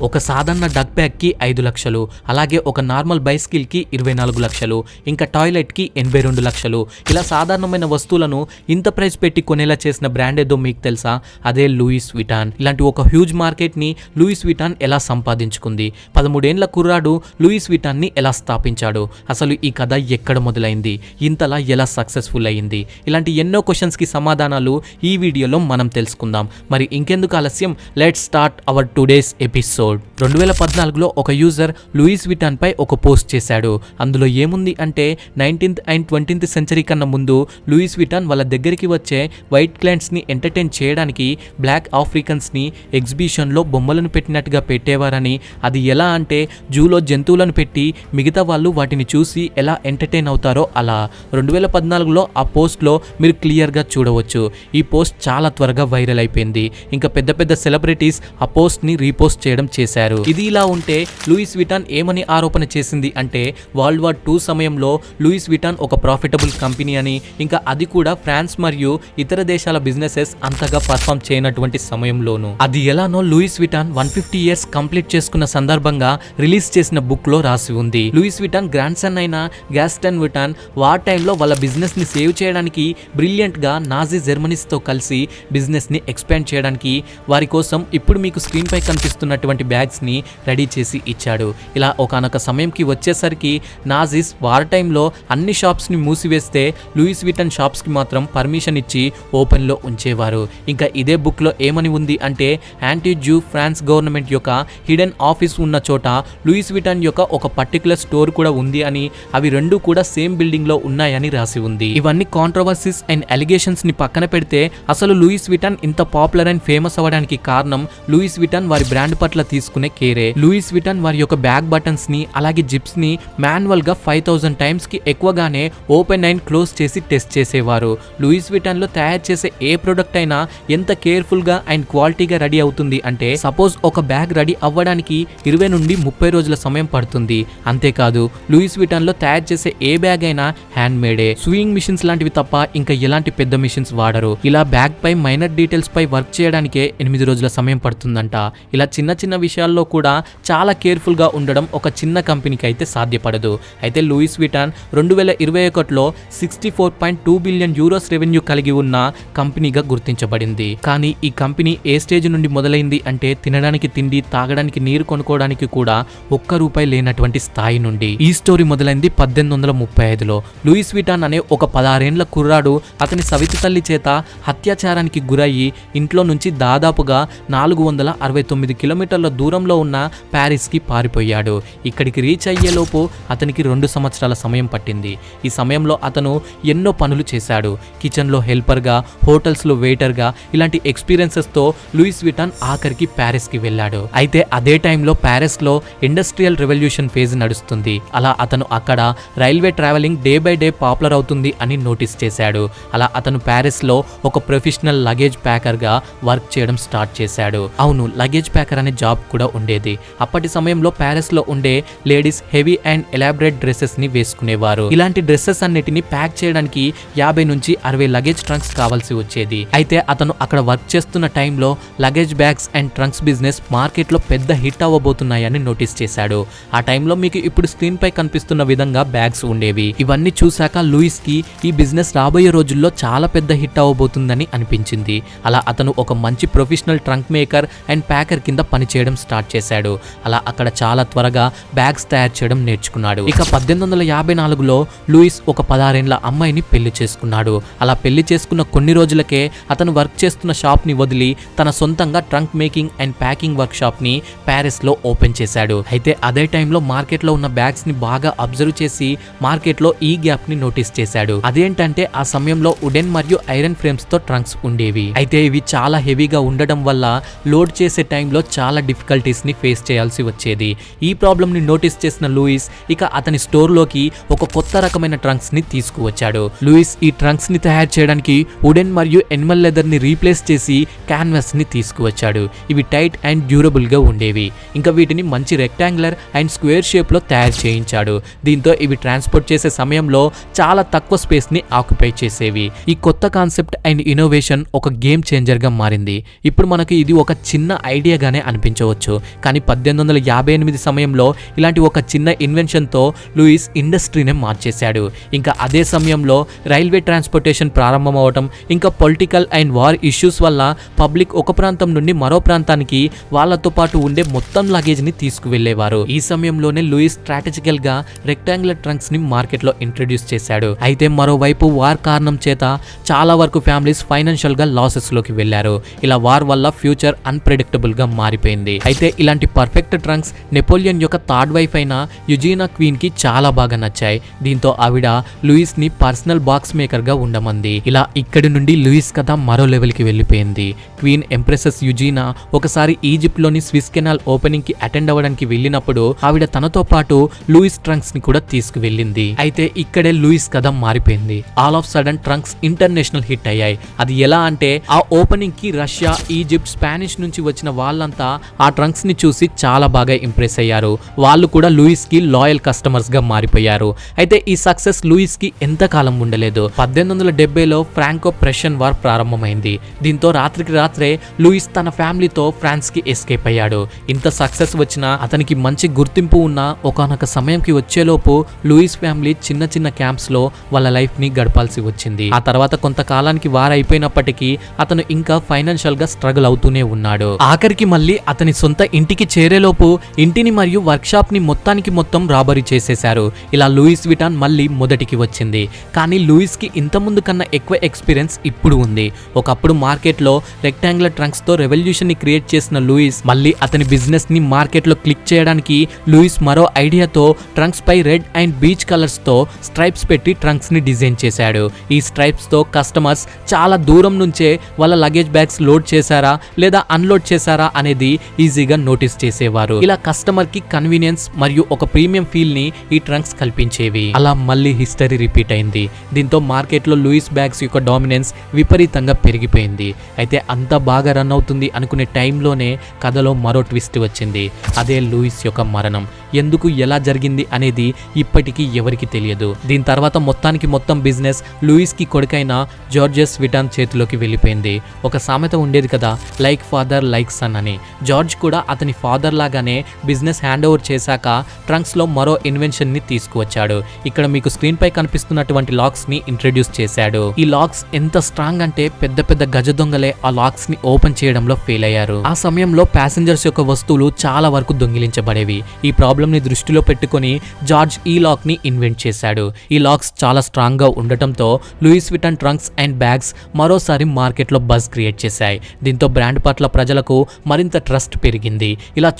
ఒక సాధారణ duck bag కి 5 లక్షలు, అలాగే ఒక నార్మల్ బైసికిల్ కి 24 లక్షలు, ఇంకా టాయిలెట్ కి 82 లక్షలు. ఇలా సాధారణమైన వస్తువులను ఇంత ప్రైస్ పెట్టి కొనేలా చేసిన బ్రాండ్ ఏదో మీకు తెలుసా? అదే లూయిస్ విటాన్. ఇలాంటి ఒక హ్యూజ్ మార్కెట్ ని లూయిస్ విటాన్ ఎలా సంపాదించుకుంది? 13 ఏళ్ల కుర్రాడు లూయిస్ విటాన్ ని ఎలా స్థాపించాడు? అసలు ఈ కథ ఎక్కడ మొదలైంది? ఇంతలా ఎలా సక్సెస్ఫుల్ అయ్యింది? ఇలాంటి ఎన్నో క్వశ్చన్స్ కి సమాధానాలు ఈ వీడియోలో మనం తెలుసుకుందాం. మరి ఇంకెందుకు ఆలస్యం, let's start our today's episode. 2014లో ఒక యూజర్ లూయిస్ విటాన్ పై ఒక పోస్ట్ చేశాడు. అందులో ఏముంది అంటే 19th అండ్ 20th సెంచరీ కన్నా ముందు లూయిస్ విటాన్ వాళ్ళ దగ్గరికి వచ్చే వైట్ క్లయింట్స్ ని ఎంటర్టైన్ చేయడానికి బ్లాక్ ఆఫ్రికన్స్ ని ఎగ్జిబిషన్ లో బొమ్మలను పెట్టినట్టుగా పెట్టేవారని, అది ఎలా అంటే జూలో జంతువులను పెట్టి మిగతా వాళ్ళు వాటిని చూసి ఎలా ఎంటర్టైన్ అవుతారో అలా. 2014లో ఆ పోస్ట్ లో మీరు క్లియర్ గా చూడవచ్చు. ఈ పోస్ట్ చాలా త్వరగా వైరల్ అయిపోయింది. ఇంకా పెద్ద పెద్ద సెలబ్రిటీస్ ఆ పోస్ట్ ని రీపోస్ట్ చేయడం చేశారు. ఇది ఇలా ఉంటే లూయిస్ విటాన్ ఏమని ఆరోపణ చేసింది అంటే వరల్డ్ వార్ 2 సమయంలో లూయిస్ విటాన్ ఒక ప్రాఫిటబుల్ కంపెనీ అని, ఇంకా అది కూడా ఫ్రాన్స్ మరియు ఇతర దేశాల బిజినెసెస్ అంతగా పర్ఫామ్ చేయనటువంటి సమయంలోను. అది ఎలానో లూయిస్ విటాన్ 150 ఇయర్స్ కంప్లీట్ చేసుకున్న సందర్భంగా రిలీజ్ చేసిన బుక్ లో రాసి ఉంది. లూయిస్ విటాన్ గ్రాండ్ సన్ అయిన గాస్టన్ విటాన్ వార్ టైంలో వాళ్ళ బిజినెస్ ని సేవ్ చేయడానికి బ్రిలియంట్ గా నాజీ జర్మనీస్ తో కలిసి బిజినెస్ ని ఎక్స్పాండ్ చేయడానికి వారి కోసం ఇప్పుడు మీకు స్క్రీన్ పై కనిపిస్తున్నటువంటి బ్యాగ్స్ ని రెడీ చేసి ఇచ్చాడు. ఇలా ఒకానొక సమయంకి వచ్చేసరికి నాజీస్ వార్ టైంలో అన్ని షాప్స్ ని మూసివేస్తే లూయిస్ విటాన్ షాప్స్ కి మాత్రం పర్మిషన్ ఇచ్చి ఓపెన్ లో ఉంచేవారు. ఇంకా ఇదే బుక్ లో ఏమని ఉంది అంటే యాంటీ జూ ఫ్రాన్స్ గవర్నమెంట్ యొక్క హిడెన్ ఆఫీస్ ఉన్న చోట లూయిస్ విటాన్ యొక్క ఒక పర్టికులర్ స్టోర్ కూడా ఉంది అని, అవి రెండు కూడా సేమ్ బిల్డింగ్ లో ఉన్నాయని రాసి ఉంది. ఇవన్నీ కాంట్రవర్సీస్ అండ్ అలిగేషన్స్ ని పక్కన పెడితే అసలు లూయిస్ విటాన్ ఇంత పాపులర్ అండ్ ఫేమస్ అవ్వడానికి కారణం లూయిస్ విటాన్ వారి బ్రాండ్ పట్ల తీసుకునే కేరే. లూయిస్ విటాన్ వారి యొక్క బ్యాగ్ బటన్స్ ని అలాగే జిప్స్ ని మాన్యువల్ గా 5000 టైమ్స్ కి ఎక్కువగానే ఓపెన్ అండ్ క్లోజ్ చేసి టెస్ట్ చేసేవారు. లూయిస్ విటాన్ లో తయారు చేసే ఏ ప్రొడక్ట్ అయినా ఎంత కేర్ఫుల్ గా అండ్ క్వాలిటీగా రెడీ అవుతుంది అంటే సపోజ్ ఒక బ్యాగ్ రెడీ అవ్వడానికి 20 నుండి 30 రోజుల సమయం పడుతుంది. అంతేకాదు లూయిస్ విటాన్ లో తయారు చేసే ఏ బ్యాగ్ అయినా హ్యాండ్ మేడే. సూయింగ్ మిషన్స్ లాంటివి తప్ప ఇంకా ఎలాంటి పెద్ద మిషన్స్ వాడరు. ఇలా బ్యాగ్ పై మైనర్ డీటెయిల్స్ పై వర్క్ చేయడానికే 8 రోజుల సమయం పడుతుందంట. ఇలా చిన్న చిన్న విషయాల్లో కూడా చాలా కేర్ఫుల్ గా ఉండడం ఒక చిన్న కంపెనీకి అయితే సాధ్యపడదు. అయితే లూయిస్ విటాన్ 2021లో 64.2 బిలియన్ యూరోస్ రెవెన్యూ కలిగి ఉన్న కంపెనీగా గుర్తించబడింది. కానీ ఈ కంపెనీ ఏ స్టేజ్ నుండి మొదలైంది అంటే తినడానికి తిండి, తాగడానికి నీరు కొనుక్కోవడానికి కూడా ₹1 లేనటువంటి స్థాయి నుండి. ఈ స్టోరీ మొదలైంది 1835లో. లూయిస్ విటాన్ అనే ఒక 16 ఏళ్ల కుర్రాడు అతని సవితి తల్లి చేత అత్యాచారానికి గురయ్యి ఇంట్లో నుంచి దాదాపుగా 469 కిలోమీటర్ల దూరంలో ఉన్న ప్యారిస్ కి పారిపోయాడు. ఇక్కడికి రీచ్ అయ్యేలోపు అతనికి 2 సంవత్సరాల సమయం పట్టింది. ఈ సమయంలో అతను ఎన్నో పనులు చేశాడు. కిచెన్ లో హెల్పర్ గా, హోటల్స్ లో వెయిటర్ గా, ఇలాంటి ఎక్స్పీరియన్సెస్ తో లూయిస్ విటాన్ ఆఖరికి ప్యారిస్ కి వెళ్ళాడు. అయితే అదే టైంలో ప్యారిస్ లో ఇండస్ట్రియల్ రెవల్యూషన్ ఫేజ్ నడుస్తుంది. అలా అతను అక్కడ railway travelling day by day popular అవుతుంది అని నోటీస్ చేశాడు. అలా అతను ప్యారిస్ లో ఒక ప్రొఫెషనల్ లగేజ్ ప్యాకర్ గా వర్క్ చేయడం స్టార్ట్ చేశాడు. అవును, లగేజ్ ప్యాకర్ అనే జాబ్ కూడా ఉండేది. అప్పటి సమయంలో ప్యారిస్ లో ఉండే ladies heavy and elaborate dresses ని వేసుకునేవారు. ఇలాంటి డ్రెస్సెస్ అన్నిటిని ప్యాక్ చేయడానికి 50 నుంచి 60 లగేజ్ ట్రంక్స్ కావాల్సి వచ్చేది. అయితే అతను అక్కడ వర్క్ చేస్తున్న టైంలో luggage bags and trunks business market లో పెద్ద హిట్ అవ్వబోతున్నాయని నోటీస్ చేశాడు. ఆ టైంలో మీకు ఇప్పుడు స్క్రీన్ పై కనిపిస్తున్న విధంగా బ్యాగ్స్ ఉండేవి. ఇవన్నీ చూశాక లూయిస్ కి ఈ బిజినెస్ రాబోయే రోజుల్లో చాలా పెద్ద హిట్ అవ్వబోతుందని అనిపించింది. అలా అతను ఒక మంచి professional trunk maker and packer కింద పనిచేయడం స్టార్ట్ చేశాడు. అలా అక్కడ చాలా త్వరగా బ్యాగ్స్ తయారు చేయడం నేర్చుకున్నాడు. ఇక 1854లో లూయిస్ ఒక 16 ఏళ్ల అమ్మాయిని పెళ్లి చేసుకున్నాడు. అలా పెళ్లి చేసుకున్న కొన్ని రోజులకే అతను వర్క్ చేస్తున్న షాప్ ని వదిలి తన సొంతంగా trunk making and packing work shop ని ప్యారిస్ లో ఓపెన్ చేశాడు. అయితే అదే టైంలో మార్కెట్ లో ఉన్న బ్యాగ్స్ ని బాగా అబ్జర్వ్ చేసి మార్కెట్ లో ఈ గ్యాప్ ని నోటీస్ చేశాడు. అదేంటంటే ఆ సమయంలో వుడెన్ మరియు ఐరన్ ఫ్రేమ్స్ తో ట్రంక్స్ ఉండేవి. అయితే ఇవి చాలా హెవీగా ఉండడం వల్ల లోడ్ చేసే టైంలో చాలా డిఫికల్టీస్ ని ఫేస్ చేయాల్సి వచ్చేది. ఈ ప్రాబ్లమ్ ని నోటీస్ చేసిన లూయిస్ ఇక అతని స్టోర్ లోకి ఒక కొత్త రకమైన ట్రంక్స్ ని తీసుకువచ్చాడు. లూయిస్ ఈ ట్రంక్స్ ని తయారు చేయడానికి వుడెన్ మరియు ఎనిమల్ లెదర్ ని రీప్లేస్ చేసి క్యాన్వాస్ ని తీసుకువచ్చాడు. ఇవి టైట్ అండ్ డ్యూరబుల్ గా ఉండేవి. ఇంకా వీటిని మంచి రెక్టాంగులర్ అండ్ స్క్వేర్ షేప్ లో తయారు చేయించాడు. దీంతో ఇవి ట్రాన్స్పోర్ట్ చేసే సమయంలో చాలా తక్కువ స్పేస్ ని ఆక్యుపై చేసేవి. ఈ కొత్త కాన్సెప్ట్ అండ్ ఇన్నోవేషన్ ఒక గేమ్ చేంజర్ గా మారింది. ఇప్పుడు మనకు ఇది ఒక చిన్న ఐడియాగానే అనిపించవచ్చు. ఉండవచ్చు. కానీ 1858 సమయంలో ఇలాంటి ఒక చిన్న ఇన్వెన్షన్తో లూయిస్ ఇండస్ట్రీనే మార్చేశాడు. ఇంకా అదే సమయంలో రైల్వే ట్రాన్స్పోర్టేషన్ ప్రారంభం అవడం, ఇంకా పొలిటికల్ అండ్ వార్ ఇష్యూస్ వల్ల పబ్లిక్ ఒక ప్రాంతం నుండి మరో ప్రాంతానికి వాళ్ళతో పాటు ఉండే మొత్తం లగేజ్ ని తీసుకువెళ్లేవారు. ఈ సమయంలోనే లూయిస్ స్ట్రాటజికల్ గా రెక్టాంగులర్ ట్రంక్స్ ని మార్కెట్ లో ఇంట్రడ్యూస్ చేశాడు. అయితే మరోవైపు వార్ కారణం చేత చాలా వరకు ఫ్యామిలీస్ ఫైనాన్షియల్ గా లాసెస్ లోకి వెళ్లారు. ఇలా వార్ వల్ల ఫ్యూచర్ అన్ప్రెడిక్టబుల్ గా మారిపోయింది. అయితే ఇలాంటి పర్ఫెక్ట్ ట్రంక్స్ నెపోలియన్ యొక్క థర్డ్ వైఫ్ అయిన యుజీనా క్వీన్ కి చాలా బాగా నచ్చాయి. దీంతో ఆవిడ లూయిస్ ని పర్సనల్ బాక్స్ మేకర్ గా ఉండమంది. ఇలా ఇక్కడి నుండి లూయిస్ కథ మరో లెవెల్ కి వెళ్లిపోయింది. క్వీన్ ఎంప్రెసెస్ యుజీనా ఒకసారి ఈజిప్ట్ లోని స్విస్ కెనాల్ ఓపెనింగ్ కి అటెండ్ అవ్వడానికి వెళ్ళినప్పుడు ఆవిడ తనతో పాటు లూయిస్ ట్రంక్స్ ని కూడా తీసుకువెళ్ళింది. అయితే ఇక్కడే లూయిస్ కథ మారిపోయింది. All of sudden trunks international hit అయ్యాయి. అది ఎలా అంటే ఆ ఓపెనింగ్ కి రష్యా, ఈజిప్ట్, స్పానిష్ నుంచి వచ్చిన వాళ్ళంతా ఆ ట్రంక్స్ ని చూసి చాలా బాగా ఇంప్రెస్ అయ్యారు. వాళ్ళు కూడా లూయిస్ కి లాయల్ కస్టమర్స్ గా మారిపోయారు. అయితే ఈ సక్సెస్ లూయిస్ కి ఎంతకాలం ఉండలేదు. 1870లో ఫ్రాంకో ప్రెషన్ వార్ ప్రారంభమైంది. దీంతో రాత్రికి రాత్రే లూయిస్ తన ఫ్యామిలీతో ఫ్రాన్స్ కి ఎస్కేప్ అయ్యాడు. ఇంత సక్సెస్ వచ్చినా అతనికి మంచి గుర్తింపు ఉన్న ఒకానొక సమయంకి వచ్చేలోపు లూయిస్ ఫ్యామిలీ చిన్న చిన్న క్యాంప్స్ లో వాళ్ళ లైఫ్ ని గడపాల్సి వచ్చింది. ఆ తర్వాత కొంతకాలానికి వార్ అయిపోయినప్పటికీ అతను ఇంకా ఫైనాన్షియల్ గా స్ట్రగుల్ అవుతూనే ఉన్నాడు. ఆఖరికి మళ్ళీ అతని సొంత ఇంటికి చేరేలోపు ఇంటిని మరియు వర్క్ షాప్ ని మొత్తానికి మొత్తం రాబరీ చేసేశారు. ఇలా లూయిస్ విటాన్ మళ్ళీ మొదటికి వచ్చింది. కానీ లూయిస్ కి ఇంతకుముందు కన్నా ఎక్కువ ఎక్స్పీరియన్స్ ఇప్పుడు ఉంది. ఒకప్పుడు మార్కెట్ లో రెక్టాంగులర్ ట్రంక్స్ తో రెవల్యూషన్ ని క్రియేట్ చేసిన లూయిస్ మళ్ళీ అతని బిజినెస్ ని మార్కెట్ లో క్లిక్ చేయడానికి లూయిస్ మరో ఐడియాతో ట్రంక్స్ పై రెడ్ అండ్ బీచ్ కలర్స్ తో స్ట్రైప్స్ పెట్టి ట్రంక్స్ ని డిజైన్ చేశాడు. ఈ స్ట్రైప్స్ తో కస్టమర్స్ చాలా దూరం నుంచే వాళ్ళ లగేజ్ బ్యాగ్స్ లోడ్ చేశారా లేదా అన్లోడ్ చేశారా అనేది ఈజీగా నోటీస్ చేసేవారు. ఇలా కస్టమర్ కి కన్వీనియన్స్ మరియు ఒక ప్రీమియం ఫీల్ ని ఈ ట్రంక్స్ కల్పించేవి. అలా మళ్ళీ హిస్టరీ రిపీట్ అయింది. దీంతో మార్కెట్ లో లూయిస్ బ్యాగ్స్ యొక్క డామినెన్స్ విపరీతంగా పెరిగిపోయింది. అయితే అంతా బాగా రన్ అవుతుంది అనుకునే టైంలోనే కథలో మరో ట్విస్ట్ వచ్చింది. అదే లూయిస్ యొక్క మరణం. ఎందుకు, ఎలా జరిగింది అనేది ఇప్పటికీ ఎవరికి తెలియదు. దీని తర్వాత మొత్తానికి మొత్తం బిజినెస్ లూయిస్ కి కొడుకైన జార్జెస్ విటాన్ చేతిలోకి వెళ్ళిపోయింది. ఒక సామెత ఉండేది కదా, లైక్ ఫాదర్ లైక్ సన్ అని. జార్జ్ కూడా అతని ఫాదర్ లాగానే బిజినెస్ హ్యాండ్ ఓవర్ చేశాక ట్రంక్స్ లో మరో ఇన్వెన్షన్ ని తీసుకువచ్చాడు. ఇక్కడ మీకు స్క్రీన్ పై కనిపిస్తున్నటువంటి లాక్స్ ని ఇంట్రడ్యూస్ చేశాడు. ఈ లాక్స్ ఎంత స్ట్రాంగ్ అంటే పెద్ద పెద్ద గజ దొంగలే ఆ లాక్స్ ని ఓపెన్ చేయడంలో ఫెయిల్ అయ్యారు. ఆ సమయంలో ప్యాసింజర్స్ యొక్క వస్తువులు చాలా వరకు దొంగిలించబడేవి. ఈ ప్రాబ్లం ని దృష్టిలో పెట్టుకుని జార్జ్ ఈ లాక్ ని ఇన్వెంట్ చేశాడు. ఈ లాక్స్ చాలా స్ట్రాంగ్ గా ఉండటంతో Louis Vuitton trunks and bags మరోసారి మార్కెట్ లో బజ్ క్రియేట్ చేశాయి. దీంతో బ్రాండ్ పట్ల ప్రజలకు మరింత ట్రస్ట్ పెరిగింది. ఇలా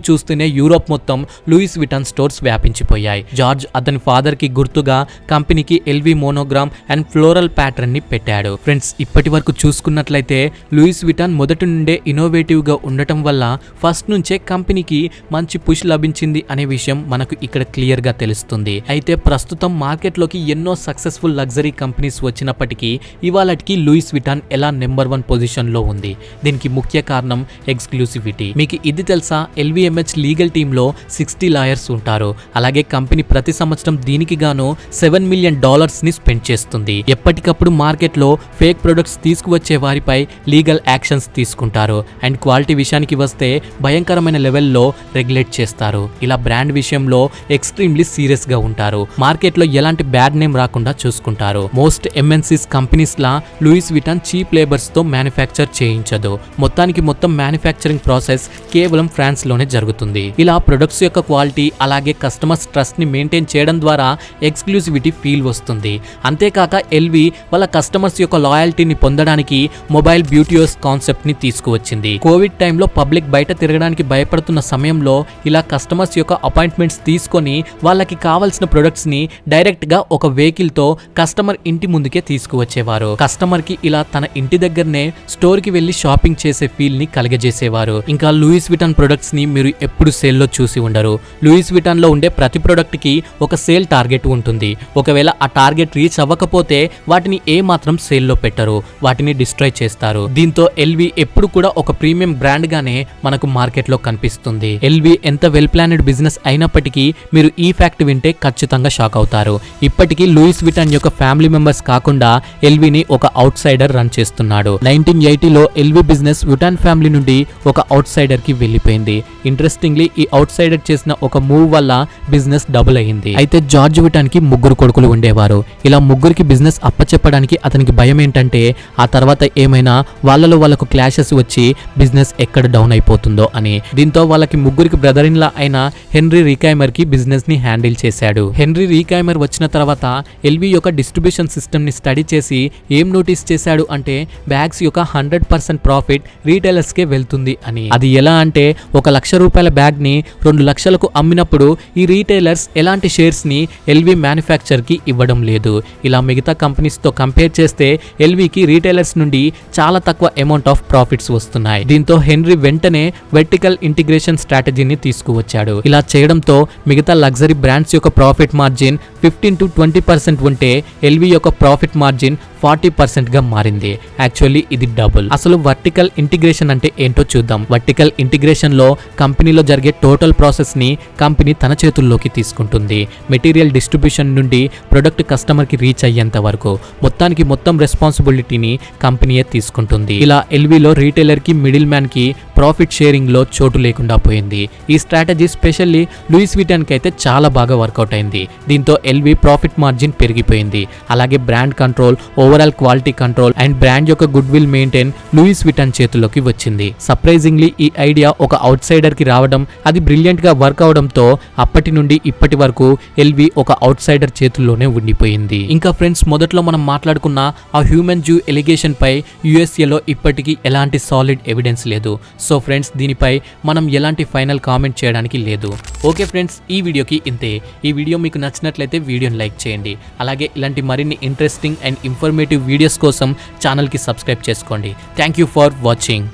చూస్తూనే యూరోప్ మొత్తం లూయిస్ విటాన్ స్టోర్స్ వ్యాపించిపోయాయి. జార్జ్ అతని ఫాదర్ కి గుర్తుగా కంపెనీకి LV monogram and floral pattern ని పెట్టాడు. ఫ్రెండ్స్, ఇప్పటి వరకు చూసుకున్నట్లయితే లూయిస్ విటాన్ మొదటి నుండే ఇన్నోవేటివ్ గా ఉండటం వల్ల ఫస్ట్ నుంచే కంపెనీకి మంచి పుష్ లభించింది అనే విషయం మనకు ఇక్కడ క్లియర్ గా తెలుస్తుంది. అయితే ప్రస్తుతం మార్కెట్ లోకి ఎన్నో సక్సెస్ఫుల్ లగ్జరీ కంపెనీస్ వచ్చినప్పటికీ ఇవాళకి లూయిస్ విటాన్ ఎలా నెంబర్ 1 పొజిషన్ లో ఉంది. దీనికి ముఖ్య కారణం ఎక్స్క్లూసివిటీ. మీకు ఇది తెలుసా, LVMH లీగల్ టీమ్ లో 60 లాయర్స్ ఉంటారు. అలాగే కంపెనీ ప్రతి సంవత్సరం దీనికి గాను $7 మిలియన్ ని స్పెండ్ చేస్తుంది. ఎప్పటికప్పుడు మార్కెట్ లో ఫేక్ ప్రొడక్ట్స్ తీసుకువచ్చే వారిపై లీగల్ యాక్షన్స్ తీసుకుంటారు. అండ్ క్వాలిటీ విషయానికి వస్తే భయంకరమైన లెవెల్లో రెగ్యులేట్ చేస్తారు. ఇలా బ్రాండ్ విషయంలో ఎక్స్ట్రీమ్లీ సీరియస్ గా ఉంటారు. మార్కెట్ లో ఎలాంటి బ్యాడ్ నేమ్ రాకుండా చూసుకుంటారు. మోస్ట్ MNCs కంపెనీస్ లా లూయిస్ విటాన్ చీప్ లేబర్స్ తో మ్యానుఫ్యాక్చర్ చేయించదు. మొత్తానికి మొత్తం మ్యానుఫ్యాక్చరింగ్ ప్రాసెస్ కేవలం ఫ్రాన్స్ లోనే జరుగుతుంది. ఇలా ప్రొడక్ట్స్ యొక్క క్వాలిటీ అలాగే కస్టమర్స్ ట్రస్ట్ ని మెయింటైన్ చేయడం ద్వారా ఎక్స్క్లూసివిటీ ఫీల్ వస్తుంది. అంతేకాక ఎల్వి వాళ్ళ కస్టమర్స్ యొక్క లాయల్టీని పొందడానికి మొబైల్ బ్యూటియోస్ కాన్సెప్ట్ ని తీసుకువచ్చింది. కోవిడ్ టైంలో పబ్లిక్ బయట తిరగడానికి భయపడుతున్న సమయంలో ఇలా కస్టమర్స్ యొక్క అపాయింట్మెంట్స్ తీసుకొని వాళ్ళకి కావాల్సిన ప్రొడక్ట్స్ ని డైరెక్ట్ గా ఒక వెహికల్ తో కస్టమర్ ఇంటి ముందుకే తీసుకువచ్చేవారు. కస్టమర్ కి ఇలా తన ఇంటి దగ్గరనే స్టోర్ కి వెళ్లి షాపింగ్ చేసే ఫీల్ ని కలగజేసేవారు. ఇంకా లూయిస్ విటాన్ ప్రొడక్ట్స్ ని మీరు ఎప్పుడు సేల్ లో చూసి ఉండరు. లూయిస్ విటాన్ లో ఉండే ప్రతి ప్రొడక్ట్ కి ఒక సేల్ టార్గెట్ ఉంటుంది. ఒకవేళ ఆ టార్గెట్ రీచ్ అవ్వకపోతే వాటిని ఏ మాత్రం సేల్ లో పెట్టరు, వాటిని డిస్ట్రాయ్ చేస్తారు. దీంతో ఎల్వి ఎప్పుడు కూడా ఒక ప్రీమియం బ్రాండ్ గానే మనకు మార్కెట్ లో కనిపిస్తుంది. ఎల్వి ఎంత వెల్ ప్లానెడ్ బిజినెస్ బిజినెస్ అయినప్పటికీ మీరు ఈ ఫ్యాక్ట్ వింటే ఖచ్చితంగా షాక్ అవుతారు. ఇప్పటికీ లూయిస్ విటాన్ యొక్క ఫ్యామిలీ మెంబర్స్ కాకుండా ఎల్వీని ఒక అవుట్ సైడర్ రన్ చేస్తున్నాడు. 1980లో ఎల్వీ బిజినెస్ విటాన్ ఫ్యామిలీ నుండి ఒక అవుట్ సైడర్ కి వెళ్ళిపోయింది. ఇంట్రెస్టింగ్లీ ఈ అవుట్ సైడర్ చేసిన ఒక మూవ్ వల్ల బిజినెస్ డబుల్ అయ్యింది. అయితే జార్జ్ విటాన్ కి 3 కొడుకులు ఉండేవారు. ఇలా 3కి బిజినెస్ అప్పచెప్పడానికి అతనికి భయం ఏంటంటే ఆ తర్వాత ఏమైనా వాళ్ళకు క్లాషెస్ వచ్చి బిజినెస్ ఎక్కడ డౌన్ అయిపోతుందో అని. దీంతో వాళ్ళకి 3కి బ్రదర్ ఇన్ లా అయిన హెన్రీ రీకైమర్ కి బిజినెస్ ని హ్యాండిల్ చేశాడు. హెన్రీ రీకైమర్ వచ్చిన తర్వాత ఎల్వీ యొక్క డిస్ట్రిబ్యూషన్ సిస్టమ్ ని స్టడీ చేసి ఏం నోటీస్ చేశాడు అంటే బ్యాగ్స్ యొక్క 100% ప్రాఫిట్ రీటైలర్స్ కే వెళ్తుంది అని. అది ఎలా అంటే 1 లక్ష రూపాయల బ్యాగ్ ని 2 లక్షలకు అమ్మినప్పుడు ఈ రీటైలర్స్ ఎలాంటి షేర్స్ ని ఎల్వీ మ్యానుఫ్యాక్చర్ కి ఇవ్వడం లేదు. ఇలా మిగతా కంపెనీస్ తో కంపేర్ చేస్తే ఎల్వీకి రీటైలర్స్ నుండి చాలా తక్కువ అమౌంట్ ఆఫ్ ప్రాఫిట్స్ వస్తున్నాయి. దీంతో హెన్రీ వెంటనే వెర్టికల్ ఇంటిగ్రేషన్ స్ట్రాటజీని తీసుకువచ్చాడు. ఇలా చేయడంతో మిగతా లగ్జరీ బ్రాండ్స్ యొక్క ప్రాఫిట్ మార్జిన్ 15 to 20% ఉంటే ఎల్వీ యొక్క ప్రాఫిట్ మార్జిన్ 40% గా మారింది. యాక్చువల్లీ ఇది డబుల్. అసలు వర్టికల్ ఇంటిగ్రేషన్ అంటే ఏంటో చూద్దాం. వర్టికల్ ఇంటిగ్రేషన్ లో కంపెనీలో జరిగే టోటల్ ప్రాసెస్ ని కంపెనీ తన చేతుల్లోకి తీసుకుంటుంది. మెటీరియల్ డిస్ట్రిబ్యూషన్ నుండి ప్రొడక్ట్ కస్టమర్ కి రీచ్ అయ్యేంత వరకు మొత్తం రెస్పాన్సిబిలిటీని కంపెనీయే తీసుకుంటుంది. ఇలా ఎల్వీలో రీటైలర్ కి మిడిల్ మ్యాన్ కి ప్రాఫిట్ షేరింగ్ లో చోటు లేకుండా పోయింది. ఈ స్ట్రాటజీ స్పెషల్లీ లూయిస్ విటాన్ కి అయితే చాలా బాగా వర్కౌట్ అయింది. దీంతో ఎల్వీ ప్రాఫిట్ మార్జిన్ పెరిగిపోయింది. అలాగే brand control, overall quality control and brand యొక్క goodwill maintain Louis Vuitton చేతుల్లోకి వచ్చింది. సర్ప్రైజింగ్లీ ఈ ఐడియా ఒక అవుట్ సైడర్ కి రావడం, అది బ్రిలియంట్ గా వర్క్ అవడంతో అప్పటి నుండి ఇప్పటి వరకు ఎల్వీ ఒక అవుట్ సైడర్ చేతుల్లోనే ఉండిపోయింది. ఇంకా ఫ్రెండ్స్, మొదట్లో మనం మాట్లాడుకున్న ఆ హ్యూమన్ జూ ఎలిగేషన్ పై యుఎస్ఏలో ఇప్పటికీ ఎలాంటి సాలిడ్ ఎవిడెన్స్ లేదు. సో ఫ్రెండ్స్, దీనిపై మనం ఎలాంటి ఫైనల్ కామెంట్ చేయడానికి లేదు. ఓకే ఫ్రెండ్స్, ఈ వీడియోకి ఇంతే. ఈ వీడియో మీకు నచ్చినట్లయితే వీడియోని లైక్ చేయండి. అలాగే ఇలాంటి మరిన్ని ఇంట్రెస్టింగ్ అండ్ ఇన్ఫర్మేటివ్ వీడియోస్ కోసం ఛానల్కి సబ్స్క్రైబ్ చేసుకోండి. Thank you for watching.